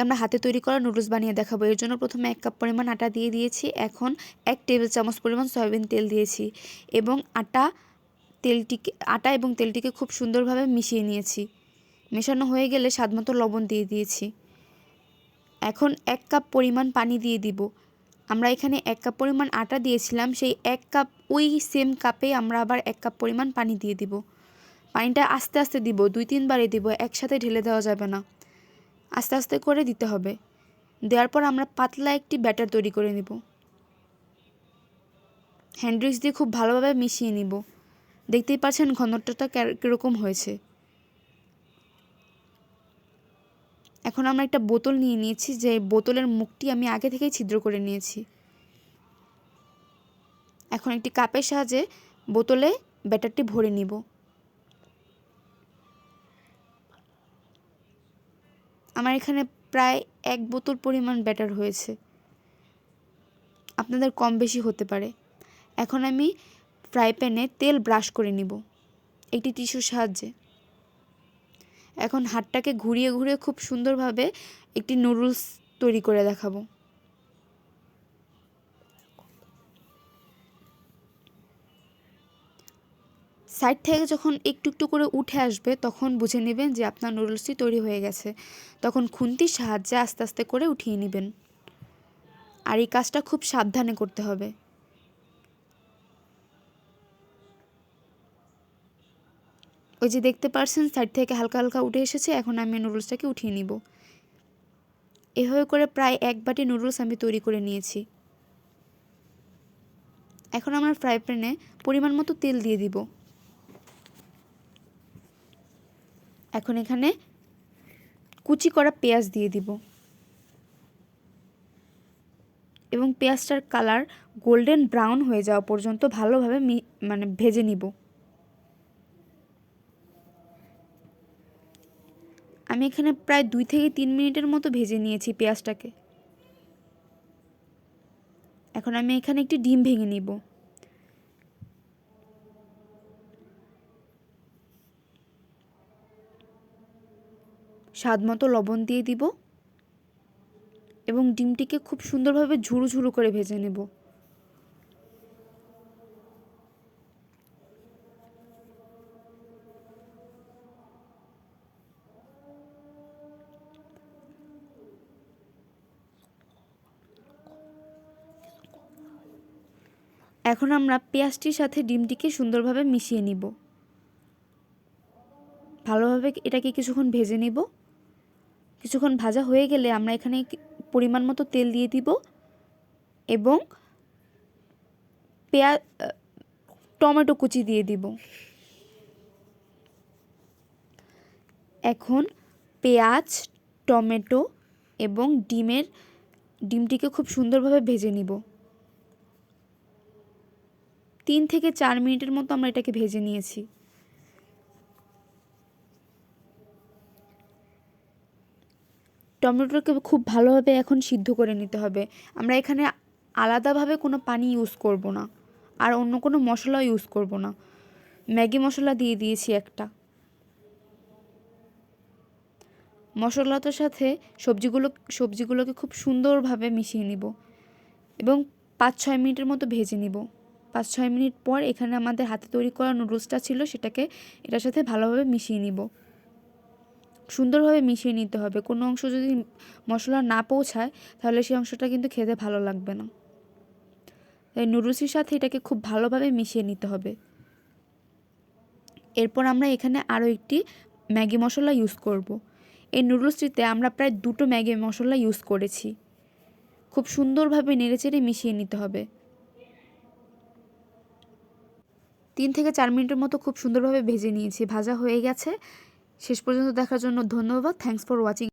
আমরা হাতে তৈরি করা নুডলস বানিয়ে দেখাবো। এর জন্য প্রথমে 1 কাপ পরিমাণ আটা দিয়ে দিয়েছি। এখন 1 টেবিল চামচ পরিমাণ সয়াবিন তেল দিয়েছি এবং আটা এবং তেলটিকে খুব সুন্দরভাবে মিশিয়ে নিয়েছি। মেশানো হয়ে গেলে স্বাদমতো লবণ দিয়ে দিয়েছি। এখন 1 কাপ পরিমাণ পানি দিয়ে দিব। আমরা এখানে 1 কাপ পরিমাণ আটা দিয়েছিলাম, সেই 1 কাপ ওই সেম কাপে আমরা আবার 1 কাপ পরিমাণ পানি দিয়ে দিব। পানিটা আস্তে আস্তে দিব, 2-3 বারে দিব, একসাথে ঢেলে দেওয়া যাবে না, আস্তে আস্তে করে দিতে হবে। দেওয়ার পর আমরা পাতলা একটি ব্যাটার তৈরি করে নিব। হ্যান্ড উইক্স দিয়ে খুব ভালোভাবে মিশিয়ে নিব। দেখতেই পাচ্ছেন ঘনত্বটা কীরকম হয়েছে। এখন আমরা একটা বোতল নিয়ে নিয়েছি, যে বোতলের মুখটি আমি আগে থেকেই ছিদ্র করে নিয়েছি। এখন একটি কাপের সাহায্যে বোতলে ব্যাটারটি ভরে নিব। আমার এখানে প্রায় 1 বোতল পরিমাণ ব্যাটার হয়েছে, আপনাদের কম বেশি হতে পারে। এখন আমি ফ্রাই প্যানে তেল ব্রাশ করে নিব একটি টিস্যুর সাহায্যে। এখন হাতটাকে ঘুরিয়ে ঘুরিয়ে খুব সুন্দরভাবে একটি নুডলস তৈরি করে দেখাবো। সাইড থেকে যখন একটু একটু করে উঠে আসবে তখন বুঝে নেবেন যে আপনার নুডলসটি তৈরি হয়ে গেছে। তখন খুন্তির সাহায্যে আস্তে আস্তে করে উঠিয়ে নেবেন। আর এই কাজটা খুব সাবধানে করতে হবে। ওই যে দেখতে পাচ্ছেন সাইড থেকে হালকা হালকা উঠে এসেছে। এখন আমি নুডলসটাকে উঠিয়ে নিব। এভাবে করে প্রায় 1 বাটি নুডলস আমি তৈরি করে নিয়েছি। এখন আমার ফ্রাই প্যানে পরিমাণ মতো তেল দিয়ে দিব। এখন এখানে কুচি করা পেঁয়াজ দিয়ে দিব এবং পেঁয়াজটার কালার গোল্ডেন ব্রাউন হয়ে যাওয়া পর্যন্ত ভালোভাবে ভেজে নিব। আমি এখানে প্রায় 2 থেকে 3 মিনিটের মতো ভেজে নিয়েছি পেঁয়াজটাকে। এখন আমি এখানে একটি ডিম ভেঙে নিব। স্বাদমতো লবণ দিয়ে দিব এবং ডিমটিকে খুব সুন্দরভাবে ঝুরু ঝুরু করে ভেজে নেব। এখন আমরা পেঁয়াজটির সাথে ডিমটিকে সুন্দরভাবে মিশিয়ে নিব। ভালোভাবে এটাকে কিছুক্ষণ ভেজে নিব। কিছুক্ষণ ভাজা হয়ে গেলে আমরা এখানে পরিমাণ মতো তেল দিয়ে দিব এবং টমেটো কুচি দিয়ে দিব। এখন পেঁয়াজ, টমেটো এবং ডিমটিকে খুব সুন্দরভাবে ভেজে নিব। 3 থেকে 4 মিনিটের মতো আমরা এটাকে ভেজে নিয়েছি। টমেটোকে খুব ভালোভাবে এখন সিদ্ধ করে নিতে হবে। আমরা এখানে আলাদাভাবে কোনো পানি ইউজ করব না, আর অন্য কোনো মশলা ইউজ করব না। ম্যাগি মশলা দিয়ে দিয়েছি একটা। মশলাটার সাথে সবজিগুলোকে খুব সুন্দরভাবে মিশিয়ে নিব এবং 5-6 মিনিটের মতো ভেজে নিব। 5-6 মিনিট পর এখানে আমাদের হাতে তৈরি করা নুডলসটা ছিল, সেটাকে এটার সাথে ভালোভাবে মিশিয়ে নিব। সুন্দরভাবে মিশিয়ে নিতে হবে। কোনো অংশ যদি মশলা না পৌঁছায় তাহলে সেই অংশটা কিন্তু খেতে ভালো লাগবে না। তাই নুডলসের সাথে এটাকে খুব ভালোভাবে মিশিয়ে নিতে হবে। এরপর আমরা এখানে আরও একটি ম্যাগি মশলা ইউজ করব। এই নুডলসটিতে আমরা প্রায় 2টো ম্যাগি মশলা ইউজ করেছি। খুব সুন্দরভাবে নেড়েচেড়ে মিশিয়ে নিতে হবে। 3 থেকে 4 মিনিটের মতো খুব সুন্দরভাবে ভেজে নিয়েছি। ভাজা হয়ে গেছে। শেষ পর্যন্ত দেখার জন্য ধন্যবাদ। Thanks for watching.